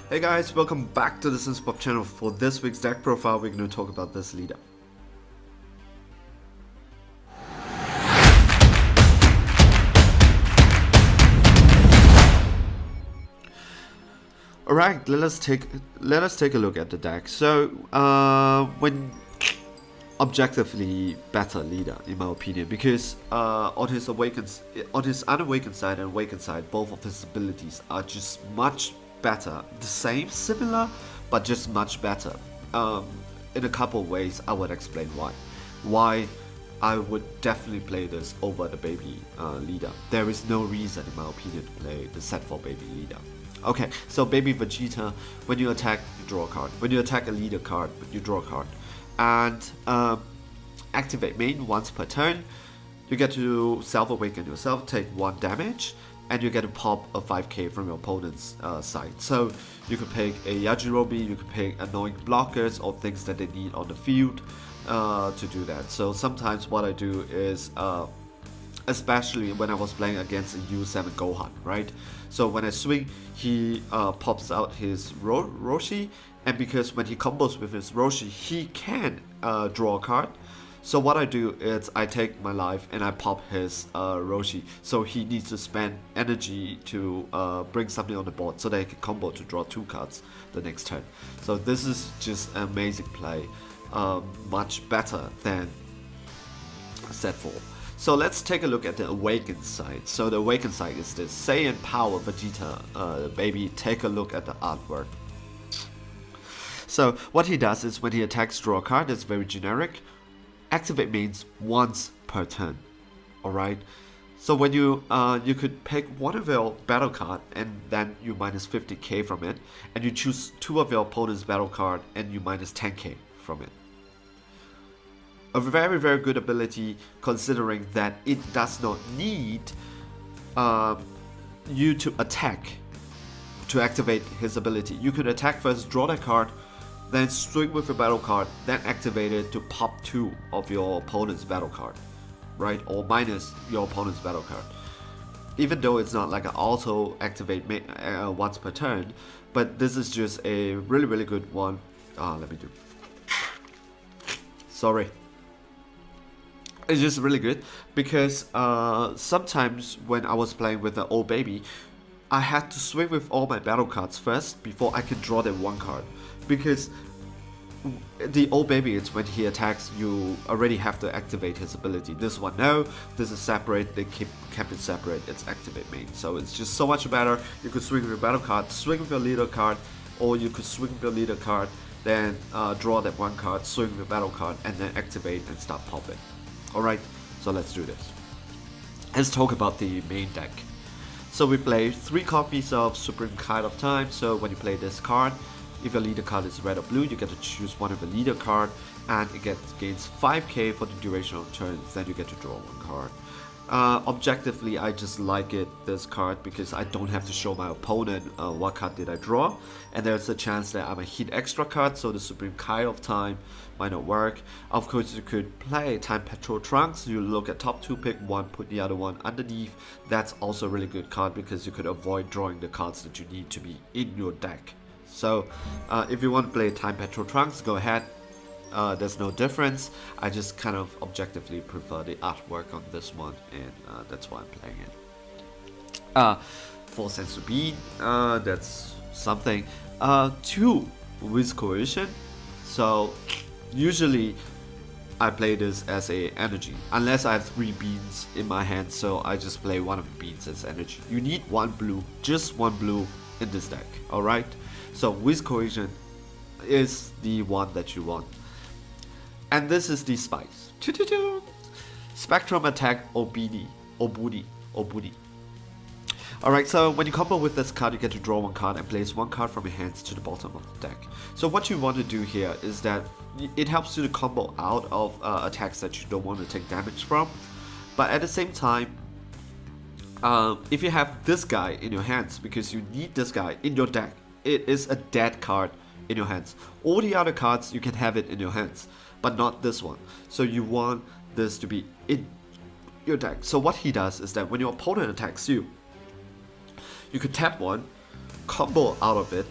Hey guys, welcome back to the SimsPop channel. For this week's deck profile, we're going to talk about this leader. Alright, let us take a look at the deck. So, when objectively better leader in my opinion, because on his unawakened side and awakened side, both of his abilities are just much better. The same, similar, but just much better. In a couple of ways, I would explain why. Why I would definitely play this over the baby leader. There is no reason, in my opinion, to play the set for baby leader. Okay, so baby Vegeta, when you attack, you draw a card. When you attack a leader card, you draw a card. And activate main once per turn. You get to self-awaken yourself, take 1 damage, and you get to pop a 5k from your opponent's side. So you could pick a Yajirobe, you could pick annoying blockers or things that they need on the field to do that. So sometimes what I do is, especially when I was playing against a U7 Gohan, right? So when I swing, he pops out his Roshi, and because when he combos with his Roshi, he can draw a card. So what I do is I take my life and I pop his Roshi, so he needs to spend energy to bring something on the board so that he can combo to draw 2 cards the next turn. So this is just an amazing play, much better than set 4. So let's take a look at the awakened side. So the awakened side is this Saiyan Power Vegeta baby. Take a look at the artwork. So what he does is when he attacks, draw a card. It's very generic. Activate means once per turn. Alright. So when you could pick one of your battle card and then you minus 50k from it, and you choose 2 of your opponent's battle card and you minus 10k from it. A very, very good ability, considering that it does not need you to attack to activate his ability. You could attack first, draw that card, then swing with your battle card, then activate it to pop 2 of your opponent's battle card, right? Or minus your opponent's battle card. Even though it's not like an auto activate once per turn, but this is just a really, really good one. Let me do. Sorry. It's just really good because sometimes when I was playing with the old baby, I had to swing with all my battle cards first before I can draw that 1 card. Because the old baby, it's when he attacks, you already have to activate his ability. This one, no, this is separate, they kept it separate, it's activate main. So it's just so much better. You could swing with your battle card, swing with your leader card, or you could swing with your leader card, then draw that 1 card, swing with your battle card, and then activate and start popping. Alright, so let's do this. Let's talk about the main deck. So we play 3 copies of Supreme Card of Time. So when you play this card, if your leader card is red or blue, you get to choose one of the leader card, and it gains 5k for the duration of turns. Then you get to draw 1 card. Objectively, I just like this card because I don't have to show my opponent what card did I draw, and there's a chance that I might hit extra cards, so the Supreme Card of Time might not work. Of course, you could play Time Patrol Trunks. You look at top 2, pick 1, put the other one underneath. That's also a really good card because you could avoid drawing the cards that you need to be in your deck. So if you want to play Time Patrol Trunks, go ahead. There's no difference. I just kind of objectively prefer the artwork on this one, and that's why I'm playing it. 4 Senzu Bean, that's something. 2 with Coercion. So usually I play this as a energy, unless I have 3 beans in my hand, so I just play one of the beans as energy. You need 1 blue, just 1 blue in this deck, alright? So with Coercion is the one that you want. And this is the spice. Spectrum Attack Obudi. Alright, so when you combo with this card, you get to draw 1 card and place 1 card from your hands to the bottom of the deck. So what you want to do here is that it helps you to combo out of attacks that you don't want to take damage from. But at the same time, if you have this guy in your hands, because you need this guy in your deck, it is a dead card in your hands. All the other cards, you can have it in your hands, but not this one. So you want this to be in your deck. So what he does is that when your opponent attacks you, you could tap 1, combo out of it,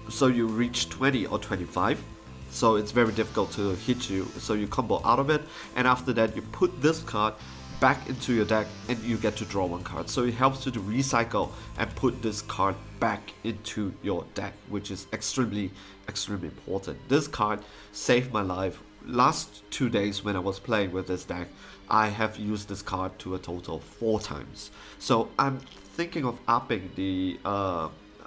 so you reach 20 or 25. So it's very difficult to hit you, so you combo out of it, and after that you put this card back into your deck and you get to draw one card. So it helps you to recycle and put this card back into your deck, which is extremely important. This card saved my life. Last 2 days when I was playing with this deck, I have used this card to a total 4 times. So I'm thinking of upping the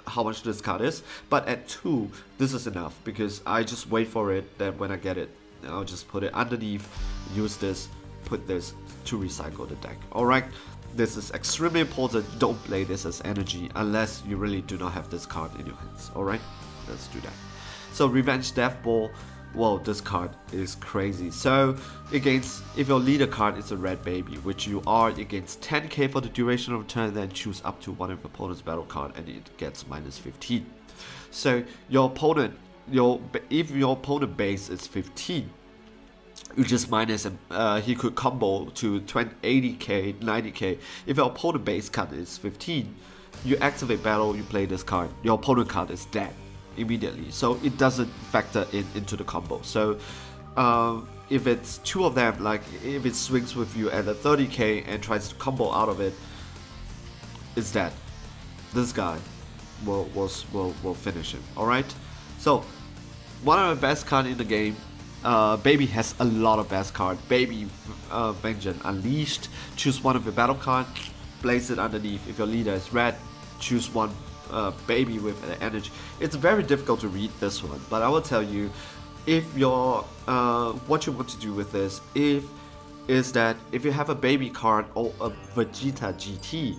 how much this card is, but at 2 this is enough, because I just wait for it, then when I get it I'll just put it underneath, use this, put this to recycle the deck. Alright, this is extremely important. Don't play this as energy unless you really do not have this card in your hands. Alright, let's do that. So Revenge Death Ball, well, this card is crazy. So against, if your leader card is a red baby, which you are, against 10k for the duration of the turn, then choose up to one of your opponent's battle card and it gets minus 15. So your opponent, if your opponent base is 15, you just minus him. He could combo to 80k, 90k. If your opponent base card is 15, you activate battle, you play this card, your opponent card is dead immediately, so it doesn't factor into the combo. So if it's 2 of them, like if it swings with you at a 30k and tries to combo out of it, it's dead. This guy will finish him. Alright, so one of the best cards in the game. Baby has a lot of best card. Baby Vengeance Unleashed. Choose one of your battle card, place it underneath. If your leader is red, choose one baby with an energy. It's very difficult to read this one, but I will tell you, if your what you want to do with this is that if you have a baby card or a Vegeta GT,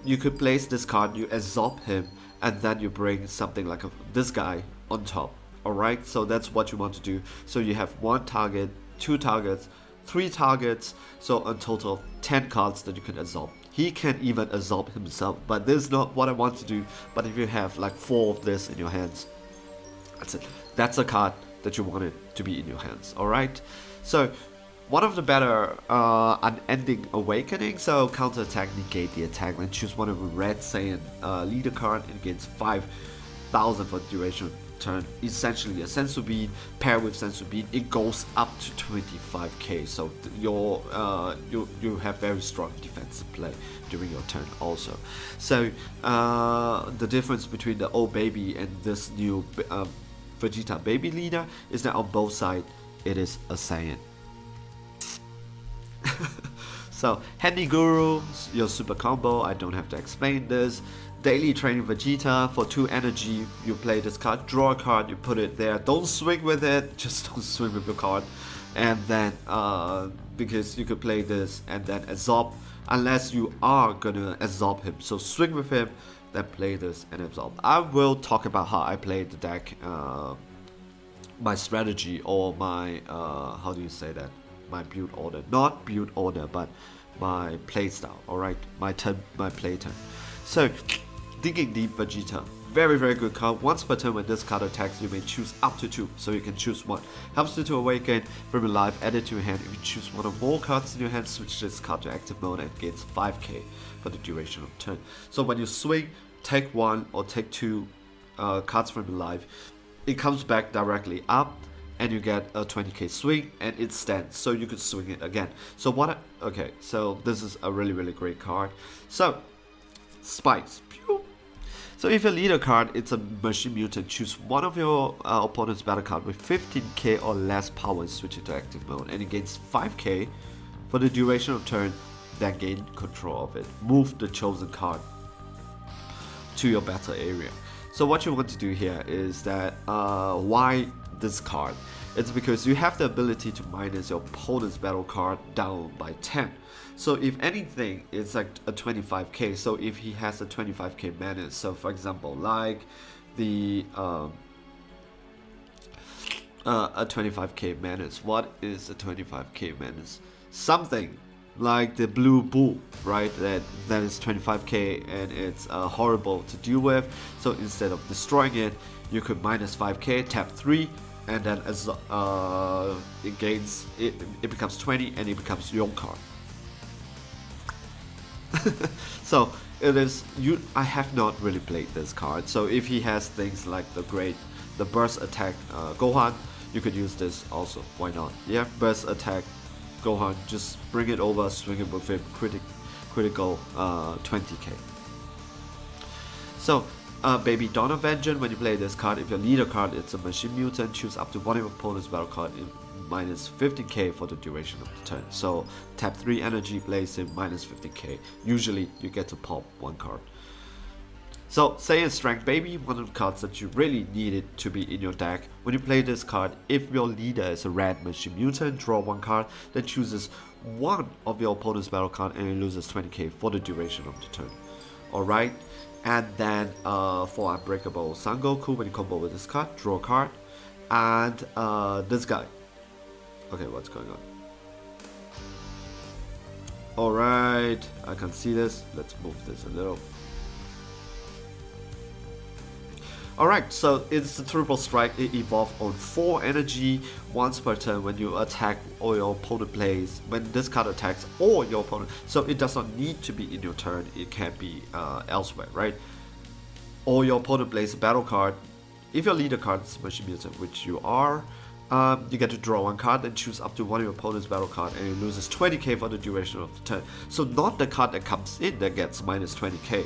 you could place this card, you absorb him, and then you bring something like this guy on top. Alright, so that's what you want to do. So you have 1 target, 2 targets, 3 targets, so a total of 10 cards that you can absorb. He can even absorb himself, but this is not what I want to do. But if you have like 4 of this in your hands, that's it. That's a card that you want it to be in your hands. Alright, so one of the better Unending Awakening, so counter attack, negate the attack, and choose one of the red Saiyan leader card and gains 5,000 for the duration turn. Essentially a Sensu Bean paired with Sensu Bean, it goes up to 25k, so you have very strong defensive play during your turn also. So the difference between the old baby and this new Vegeta baby leader is that on both sides it is a Saiyan. So Handy Guru, your super combo, I don't have to explain this. Daily Training Vegeta, for 2 energy, you play this card, draw a card, you put it there, don't swing with it, just don't swing with your card. And then, because you could play this and then absorb, unless you are gonna absorb him. So swing with him, then play this and absorb. I will talk about how I play the deck, my strategy, or my, how do you say that? My build order. Not build order, but my play style, alright? My play turn. So, Digging Deep Vegeta, very good card. Once per turn when this card attacks, you may choose up to 2, so you can choose 1. Helps you to awaken from your life, add it to your hand. If you choose 1 or more cards in your hand, switch this card to active mode and gains 5k for the duration of the turn. So when you swing, take 1 or take 2 cards from your life, it comes back directly up and you get a 20k swing and it stands, so you could swing it again. So okay, so this is a really great card. So Spikes. Pew. So if your leader card it's a Machine Mutant, choose one of your opponent's battle card with 15k or less power and switch it to active mode, and it gains 5k for the duration of turn, then gain control of it. Move the chosen card to your battle area. So what you want to do here is that, why this card? It's because you have the ability to minus your opponent's battle card down by 10. So if anything, it's like a 25k. So if he has a 25k menace, so for example, like the a 25k menace. What is a 25k menace? Something like the blue bull, right? That is 25k and it's horrible to deal with. So instead of destroying it, you could minus 5k, tap 3, and then as it gains, it becomes 20 and it becomes your card. So it is you. I have not really played this card, so if he has things like the burst attack Gohan, you could use this also. Why not? Yeah, burst attack Gohan, just bring it over, swing it with him, critical 20k. So, Baby Dawn of Vengeance, when you play this card, if your leader card is a Machine Mutant, choose up to one of your opponent's battle card in minus 15k for the duration of the turn. So, tap 3 energy, place in minus 15k. Usually, you get to pop one card. So, Saiyan Strength Baby, one of the cards that you really needed to be in your deck. When you play this card, if your leader is a red Machine Mutant, draw one card, then chooses one of your opponent's battle card and it loses 20k for the duration of the turn. Alright, and then for Unbreakable Son Goku, when you combo with this card, draw a card, and this guy. Okay, what's going on? Alright, I can see this. Let's move this a little. Alright, so it's the triple strike. It evolves on 4 energy once per turn when you attack or your opponent plays. When this card attacks or your opponent, so it does not need to be in your turn. It can be elsewhere, right? Or your opponent plays a battle card. If your leader card is Machine Mutant, which you are, you get to draw one card and choose up to one of your opponent's battle card, and it loses 20k for the duration of the turn. So not the card that comes in that gets minus 20k.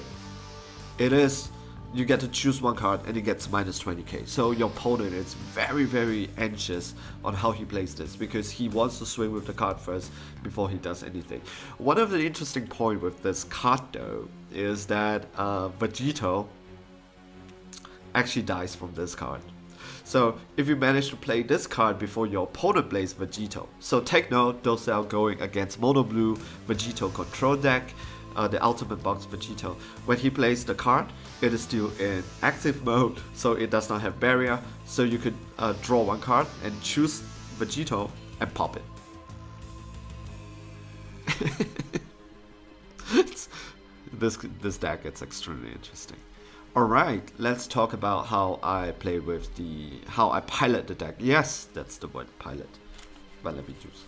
It is. You get to choose one card and it gets minus 20k. So your opponent is very, very anxious on how he plays this because he wants to swing with the card first before he does anything. One of the interesting points with this card though is that Vegeta actually dies from this card. So if you manage to play this card before your opponent plays Vegeta, so take note, those that are going against Mono Blue Vegeta control deck, the Ultimate Box Vegeta, when he plays the card, it is still in active mode, so it does not have barrier. So you could draw one card and choose Vegeta and pop it. This deck is extremely interesting. Alright, let's talk about how I play with how I pilot the deck. Yes, that's the word, pilot. But let me choose.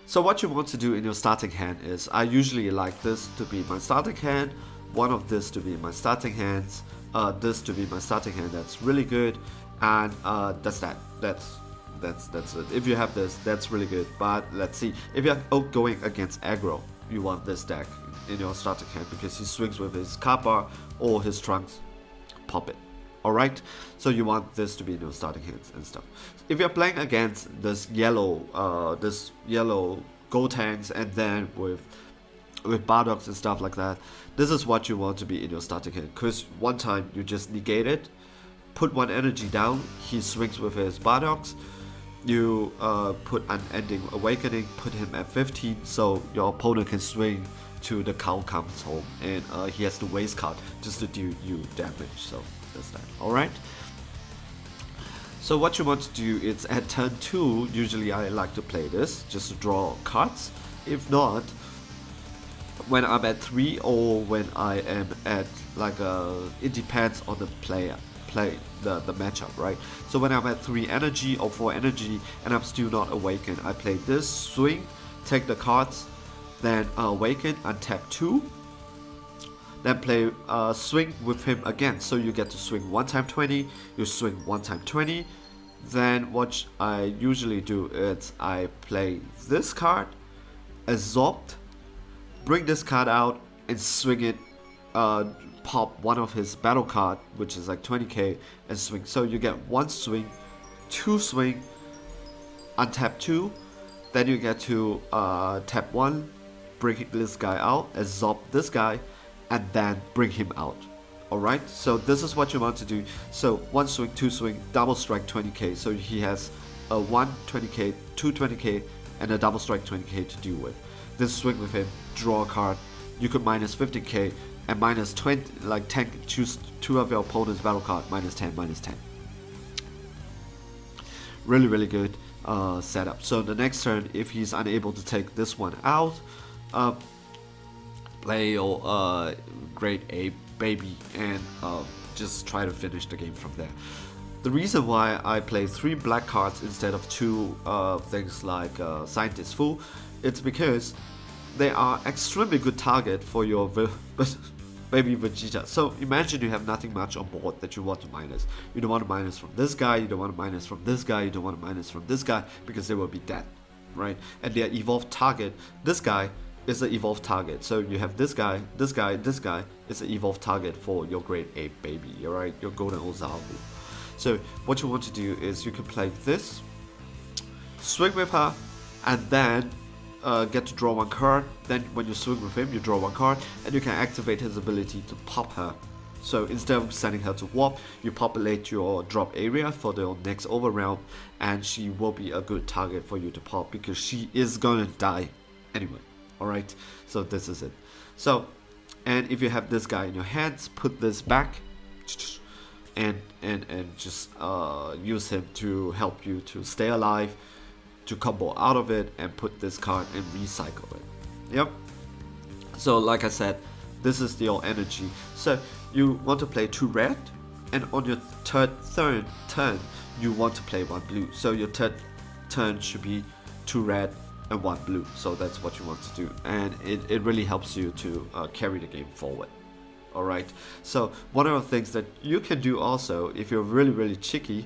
So what you want to do in your starting hand is, I usually like this to be my starting hand, one of this to be my starting hands, this to be my starting hand. That's really good, and that's it. If you have this, that's really good. But let's see, if you're going against aggro, you want this deck in your starting hand because he swings with his Kappa or his Trunks. Pop it. Alright, so you want this to be in your starting hands and stuff. If you're playing against this yellow Gotenks and then with Bardock and stuff like that, this is what you want to be in your starting hand. Because one time you just negate it, put one energy down, he swings with his Bardocks, you put Unending Awakening, put him at 15, so your opponent can swing to the cow comes home, and he has to waste card just to do you damage. So that's that. Alright. So what you want to do is at turn 2, usually I like to play this just to draw cards. If not, when I'm at 3 or when I am at like it depends on the the matchup, right? So when I'm at 3 energy or 4 energy and I'm still not awakened, I play this, swing, take the cards, then awaken, untap 2, then play swing with him again. So you get to swing 1 time 20, you swing 1 time 20. Then what I usually do is I play this card, absorbed, bring this card out and swing it, pop one of his battle card, which is like 20k, and swing. So you get 1 swing, 2 swing, untap 2, then you get to tap 1, bring this guy out, absorb this guy, and then bring him out. Alright, so this is what you want to do. So 1 swing, 2 swing, double strike 20k. So he has a 1 20k, 2 20k, and a double strike 20k to deal with. Then swing with him, draw a card. You could minus 15k and minus 20, like 10, choose 2 of your opponent's battle card, minus 10, minus 10. Really, really good setup. So the next turn, if he's unable to take this one out, play your grade A baby and just try to finish the game from there. The reason why I play 3 black cards instead of 2 things like Scientist Fool, it's because they are extremely good target for your baby Vegeta. So imagine you have nothing much on board that you want to minus. You don't want to minus from this guy, you don't want to minus from this guy, you don't want to minus from this guy, because they will be dead, right? And their evolved target, this guy, is an evolved target. So you have this guy, this guy, this guy is an evolved target for your grade 8 baby, alright? Your golden Ozaru. So what you want to do is you can play this, swing with her, and then get to draw 1 card. Then when you swing with him, you draw 1 card, and you can activate his ability to pop her. So instead of sending her to warp, you populate your drop area for the next overround, and she will be a good target for you to pop because she is gonna die anyway. Alright, so this is it. So, and if you have this guy in your hands, put this back and just use him to help you to stay alive, to combo out of it, and put this card and recycle it. Yep. So like I said, this is your energy. So you want to play 2 red, and on your third turn you want to play 1 blue. So your third turn should be 2 red and 1 blue. So that's what you want to do, and it really helps you to carry the game forward. Alright, so one of the things that you can do also, if you're really cheeky,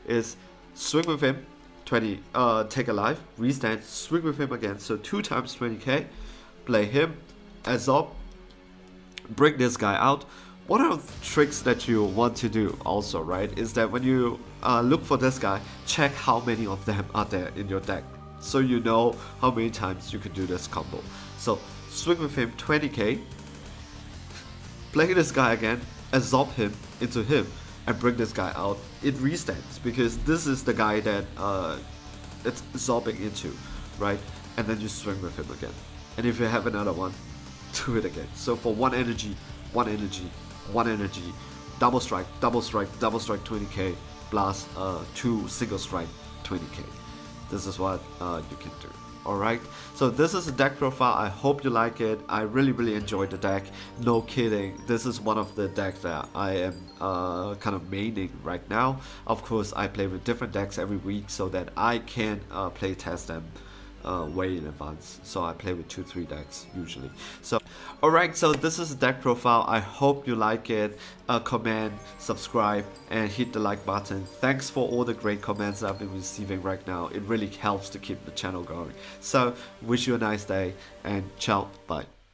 is swing with him, 20, take a life, restand, swing with him again, so 2 times 20k, play him, absorb, bring this guy out. One of the tricks that you want to do also, right, is that when you look for this guy, check how many of them are there in your deck, so you know how many times you can do this combo. So swing with him, 20k, play this guy again, absorb him into him, and bring this guy out. It restands because this is the guy that it's absorbing into, right? And then you swing with him again. And if you have another one, do it again. So for 1 energy, 1 energy, 1 energy, double strike, 20k, plus 2 single strike, 20k. This is what you can do. Alright, so this is a deck profile. I hope you like it. I really enjoyed the deck. No kidding, this is one of the decks that I am kind of maining right now. Of course, I play with different decks every week so that I can play test them way in advance. So I play with 2-3 decks usually. So alright, so this is the deck profile. I hope you like it. Comment, subscribe, and hit the like button. Thanks for all the great comments I've been receiving right now. It really helps to keep the channel going. So wish you a nice day, and ciao, bye.